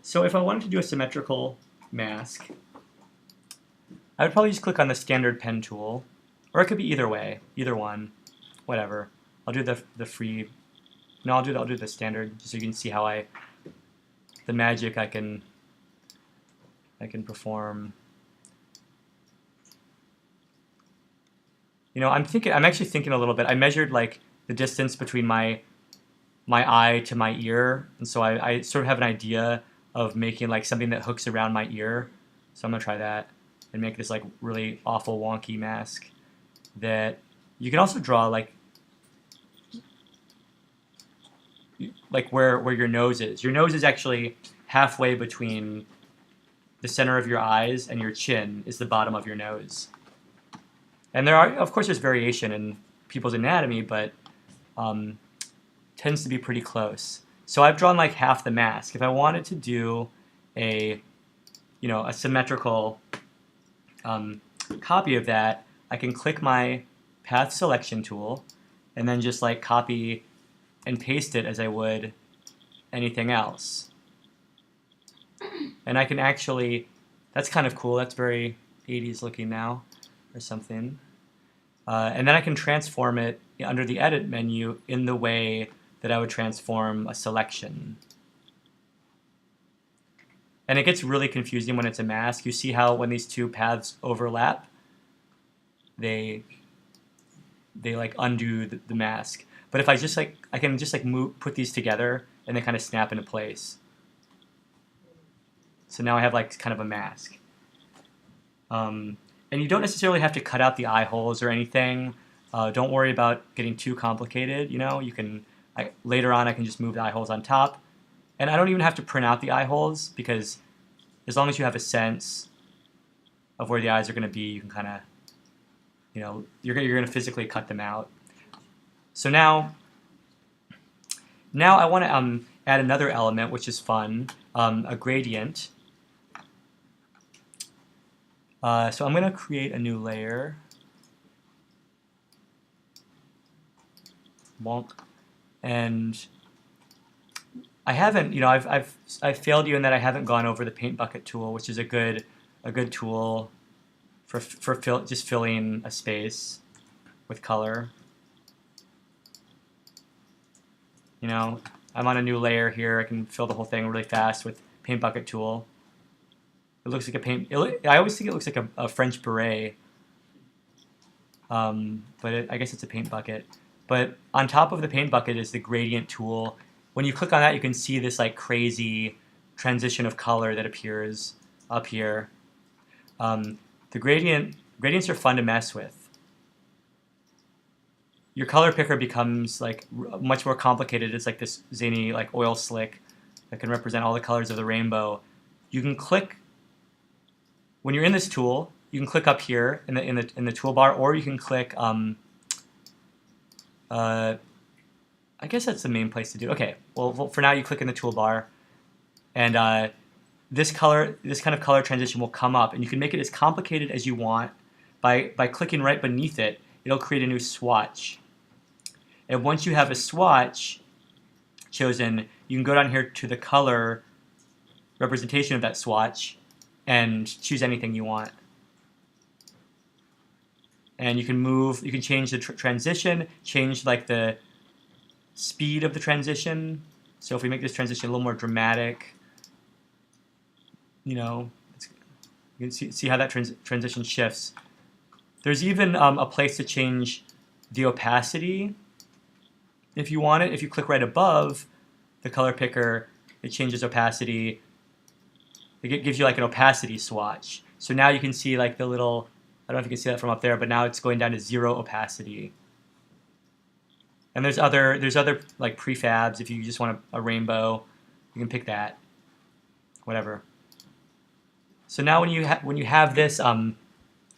So if I wanted to do a symmetrical mask, I would probably just click on the standard pen tool, or it could be either way, either one, whatever. I'll do the free. No, I'll do the standard, just so you can see how the magic I can perform. You know, I'm actually thinking a little bit. I measured like the distance between my eye to my ear, and so I sort of have an idea of making like something that hooks around my ear. So I'm gonna try that and make this like really awful wonky mask that you can also draw like where your nose is. Your nose is actually halfway between the center of your eyes and your chin is the bottom of your nose. And there are, of course, there's variation in people's anatomy, but tends to be pretty close. So I've drawn like half the mask. If I wanted to do a symmetrical copy of that, I can click my path selection tool and then just like copy and paste it as I would anything else. And I can actually, that's kind of cool. That's very 80s looking now or something. And then I can transform it under the edit menu in the way that I would transform a selection. And it gets really confusing when it's a mask. You see how when these two paths overlap, they like undo the mask. But if I just like, I can just like put these together and they kind of snap into place. So now I have like kind of a mask. And you don't necessarily have to cut out the eye holes or anything. Don't worry about getting too complicated. You know, you can later on I can just move the eye holes on top, and I don't even have to print out the eye holes because as long as you have a sense of where the eyes are going to be, you can kind of, you know, you're going to physically cut them out. So now I want to add another element, which is fun, a gradient. So I'm going to create a new layer. Bonk. And I haven't, you know, I've failed you in that I haven't gone over the paint bucket tool, which is a good tool for just filling a space with color. You know, I'm on a new layer here. I can fill the whole thing really fast with paint bucket tool. It looks like a paint. I always think it looks like a French beret, but I guess it's a paint bucket. But on top of the paint bucket is the gradient tool. When you click on that, you can see this like crazy transition of color that appears up here. The gradients are fun to mess with. Your color picker becomes like much more complicated. It's like this zany like oil slick that can represent all the colors of the rainbow. You can click when you're in this tool. You can click up here in the toolbar, or you can click. I guess that's the main place to do. Okay, well for now you click in the toolbar, and this kind of color transition will come up, and you can make it as complicated as you want by clicking right beneath it. It'll create a new swatch. And once you have a swatch chosen, you can go down here to the color representation of that swatch and choose anything you want. And you can change the transition, change like the speed of the transition. So if we make this transition a little more dramatic, you know, you can see how that transition shifts. There's even a place to change the opacity if you want it. If you click right above the color picker, it changes opacity. It gives you like an opacity swatch. So now you can see like the little, I don't know if you can see that from up there, but now it's going down to 0 opacity. And there's other like prefabs. If you just want a rainbow, you can pick that. Whatever. So now when you have this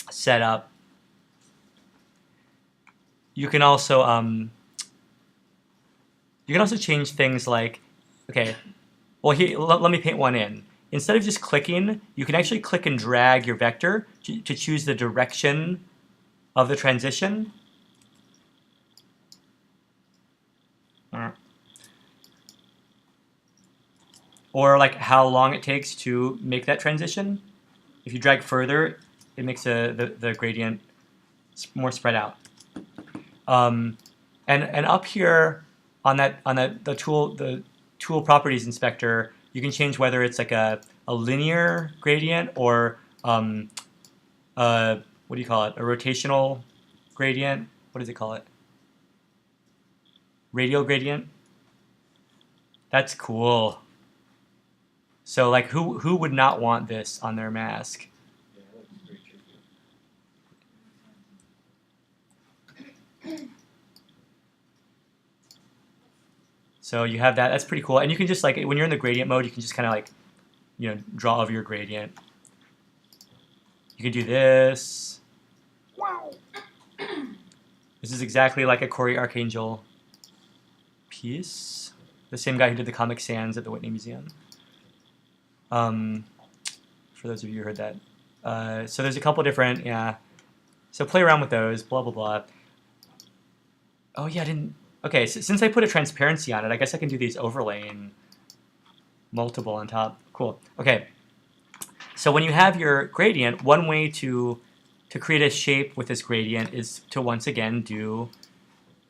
set up, you can also change things like, okay, well here let me paint one in. Instead of just clicking, you can actually click and drag your vector to choose the direction of the transition. or like how long it takes to make that transition. If you drag further, it makes the gradient more spread out. And up here on the tool properties inspector, you can change whether it's like a linear gradient or what do you call it? A rotational gradient. What does it call it? Radial gradient. That's cool. So like who would not want this on their mask? Yeah, that's very tricky. So you have that. That's pretty cool. And you can just like when you're in the gradient mode, you can just kind of like draw over your gradient. You can do this. Wow. This is exactly like a Corey Archangel piece. The same guy who did the Comic Sans at the Whitney Museum. For those of you who heard that. So there's a couple different, yeah. So play around with those, blah, blah, blah. Oh, yeah, I didn't... Okay, so since I put a transparency on it, I guess I can do these overlaying multiple on top. Cool. Okay. So when you have your gradient, one way to create a shape with this gradient is to once again do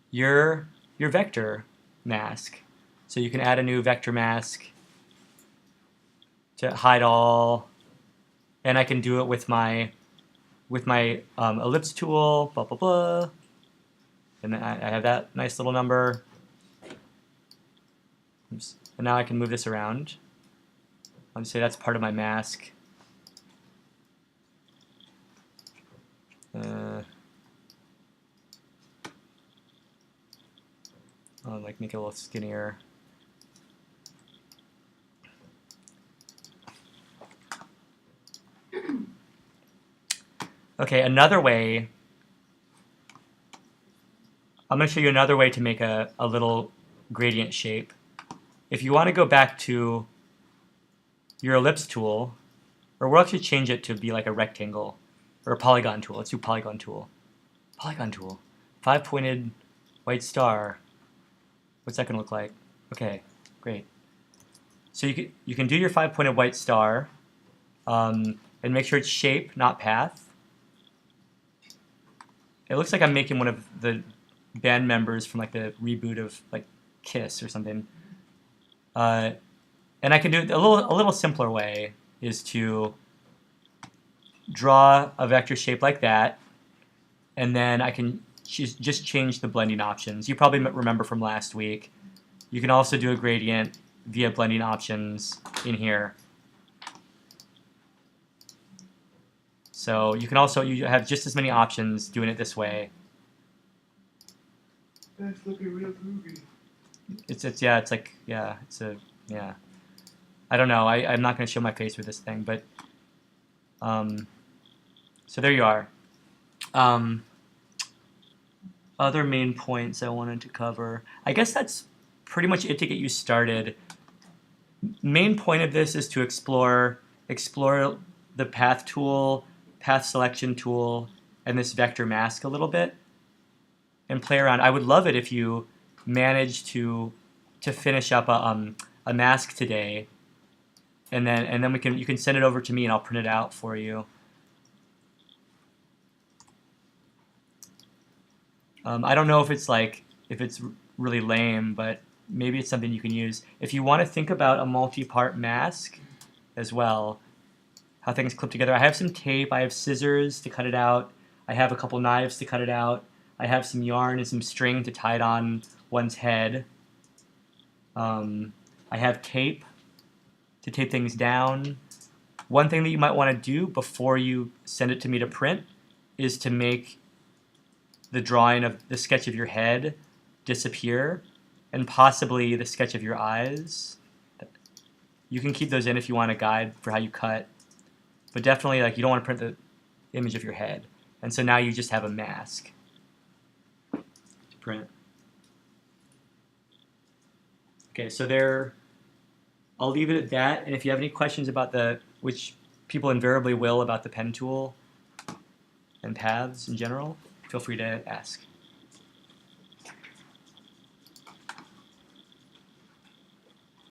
your vector mask. So you can add a new vector mask to hide all, and I can do it with my ellipse tool, blah blah blah, and then I have that nice little number. Oops. And now I can move this around. I'll just say that's part of my mask. I'll like make it a little skinnier. Okay, another way, I'm going to show you another way to make a little gradient shape. If you want to go back to your ellipse tool, or we'll actually change it to be like a rectangle, or a polygon tool. Let's do polygon tool. Polygon tool. 5-pointed white star. What's that going to look like? Okay, great. So you can do your 5-pointed white star, and make sure it's shape, not path. It looks like I'm making one of the band members from like the reboot of like Kiss or something. And I can do it a little simpler way is to draw a vector shape like that, and then I can just change the blending options. You probably remember from last week. You can also do a gradient via blending options in here. So you can also you have just as many options doing it this way. That's looking real groovy. I don't know. I'm not going to show my face with this thing, but so there you are. Other main points I wanted to cover. I guess that's pretty much it to get you started. Main point of this is to explore the path tool, path selection tool, and this vector mask a little bit, and play around. I would love it if you managed to finish up a mask today, and then you can send it over to me and I'll print it out for you. I don't know if it's really lame, but maybe it's something you can use. If you want to think about a multi-part mask as well, how things clip together. I have some tape, I have scissors to cut it out, I have a couple knives to cut it out, I have some yarn and some string to tie it on one's head. I have tape to tape things down. One thing that you might want to do before you send it to me to print is to make the drawing of the sketch of your head disappear, and possibly the sketch of your eyes. You can keep those in if you want a guide for how you cut, but definitely you don't want to print the image of your head. And so now you just have a mask to print. Okay, so I'll leave it at that, and if you have any questions about which people invariably will, about the pen tool and paths in general, feel free to ask.